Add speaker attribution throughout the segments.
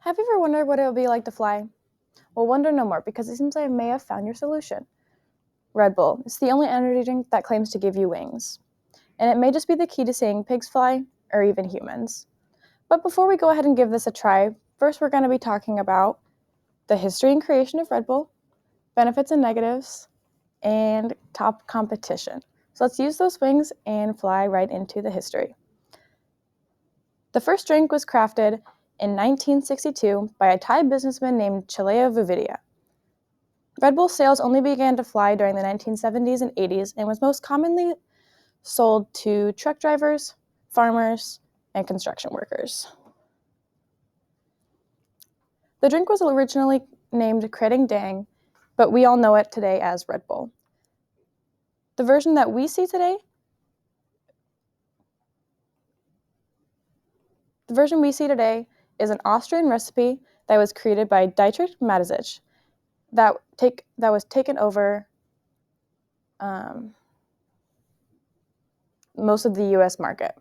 Speaker 1: Have you ever wondered what it would be like to fly? Well, wonder no more, because it seems I may have found your solution. Red Bull. It's the only energy drink that claims to give you wings. And it may just be the key to seeing pigs fly, or even humans. But before we go ahead and give this a try, first we're going to be talking about the history and creation of Red Bull, benefits and negatives, and top competition. So let's use those wings and fly right into the history. The first drink was crafted in 1962 by a Thai businessman named Chelea Vividia. Red Bull sales only began to fly during the 1970s and 80s and was most commonly sold to truck drivers, farmers, and construction workers. The drink was originally named Krating Dang, but we all know it today as Red Bull. The version that we see today is an Austrian recipe that was created by Dietrich Mateschitz that was taken over most of the U.S. market.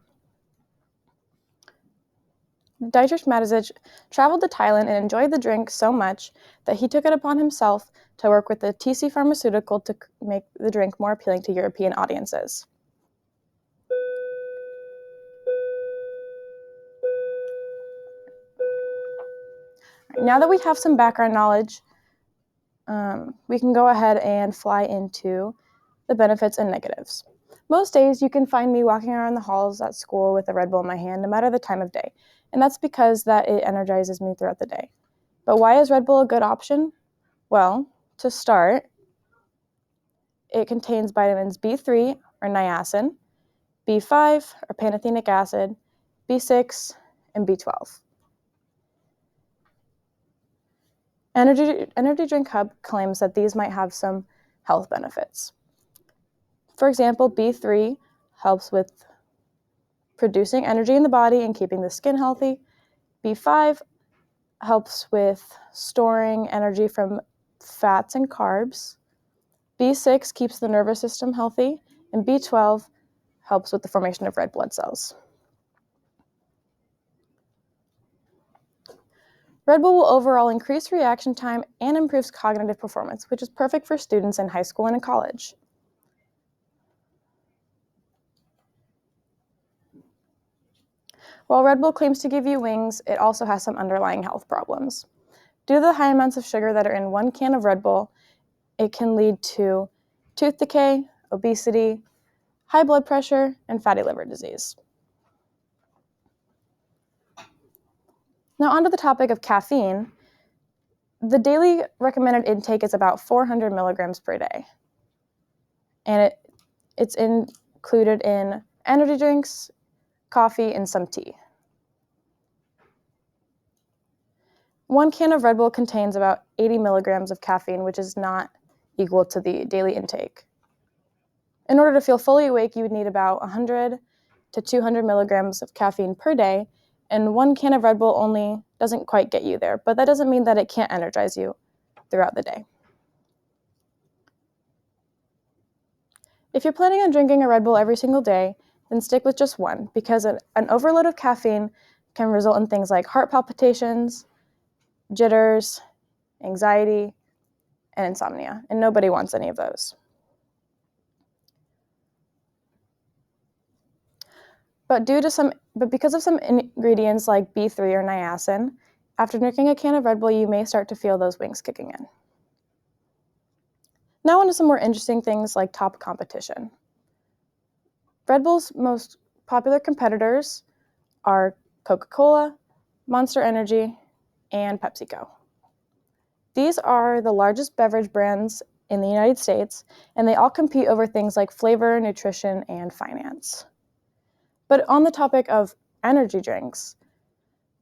Speaker 1: Dietrich Mateschitz traveled to Thailand and enjoyed the drink so much that he took it upon himself to work with the TC Pharmaceutical to make the drink more appealing to European audiences. Now that we have some background knowledge, we can go ahead and fly into the benefits and negatives. Most days you can find me walking around the halls at school with a Red Bull in my hand, no matter the time of day, and that's because that it energizes me throughout the day. But why is Red Bull a good option? Well, to start, it contains vitamins B3 or niacin, B5 or pantothenic acid, B6, and B12. Energy Drink Hub claims that these might have some health benefits. For example, B3 helps with producing energy in the body and keeping the skin healthy. B5 helps with storing energy from fats and carbs. B6 keeps the nervous system healthy, and B12 helps with the formation of red blood cells. Red Bull will overall increase reaction time and improves cognitive performance, which is perfect for students in high school and in college. While Red Bull claims to give you wings, it also has some underlying health problems. Due to the high amounts of sugar that are in one can of Red Bull, it can lead to tooth decay, obesity, high blood pressure, and fatty liver disease. Now onto the topic of caffeine. The daily recommended intake is about 400 milligrams per day. And it's included in energy drinks, coffee, and some tea. One can of Red Bull contains about 80 milligrams of caffeine, which is not equal to the daily intake. In order to feel fully awake, you would need about 100 to 200 milligrams of caffeine per day, and one can of Red Bull only doesn't quite get you there, but that doesn't mean that it can't energize you throughout the day. If you're planning on drinking a Red Bull every single day, then stick with just one, because an overload of caffeine can result in things like heart palpitations, jitters, anxiety, and insomnia, and nobody wants any of those. But because of some ingredients like B3 or niacin, after drinking a can of Red Bull, you may start to feel those wings kicking in. Now on to some more interesting things like top competition. Red Bull's most popular competitors are Coca-Cola, Monster Energy, and PepsiCo. These are the largest beverage brands in the United States, and they all compete over things like flavor, nutrition, and finance. But on the topic of energy drinks,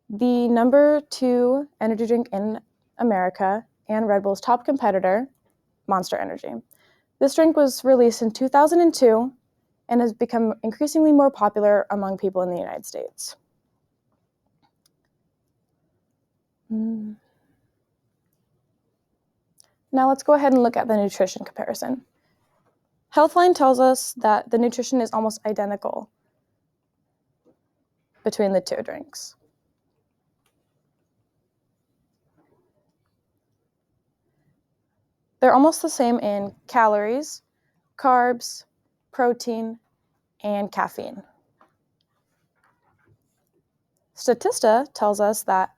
Speaker 1: the number 2 energy drink in America and Red Bull's top competitor, Monster Energy. This drink was released in 2002 and has become increasingly more popular among people in the United States. Now let's go ahead and look at the nutrition comparison. Healthline tells us that the nutrition is almost identical between the two drinks. They're almost the same in calories, carbs, protein, and caffeine. Statista tells us that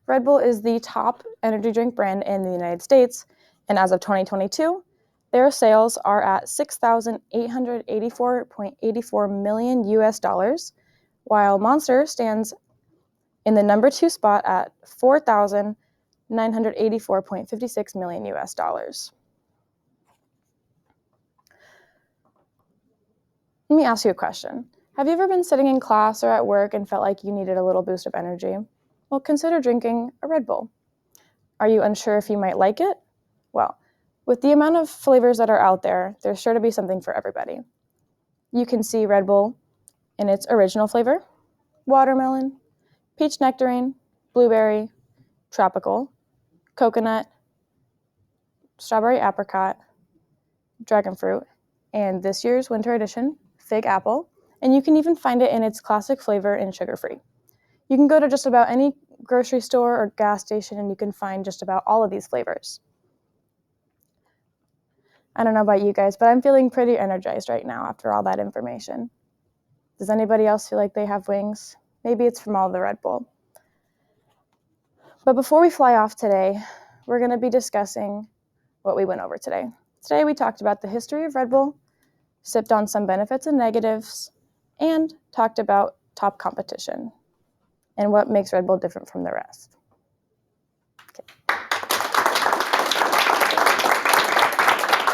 Speaker 1: Red Bull is the top energy drink brand in the United States, and as of 2022, their sales are at $6,884.84 million US dollars, while Monster stands in the number 2 spot at $4,984.56 million US dollars. Let me ask you a question. Have you ever been sitting in class or at work and felt like you needed a little boost of energy? Well, consider drinking a Red Bull. Are you unsure if you might like it? Well, with the amount of flavors that are out there, there's sure to be something for everybody. You can see Red Bull in its original flavor, watermelon, peach nectarine, blueberry, tropical, coconut, strawberry apricot, dragon fruit, and this year's winter edition, fig apple, and you can even find it in its classic flavor and sugar-free. You can go to just about any grocery store or gas station and you can find just about all of these flavors. I don't know about you guys, but I'm feeling pretty energized right now after all that information. Does anybody else feel like they have wings? Maybe it's from all the Red Bull. But before we fly off today, we're going to be discussing what we went over today. Today we talked about the history of Red Bull, sipped on some benefits and negatives, and talked about top competition and what makes Red Bull different from the rest.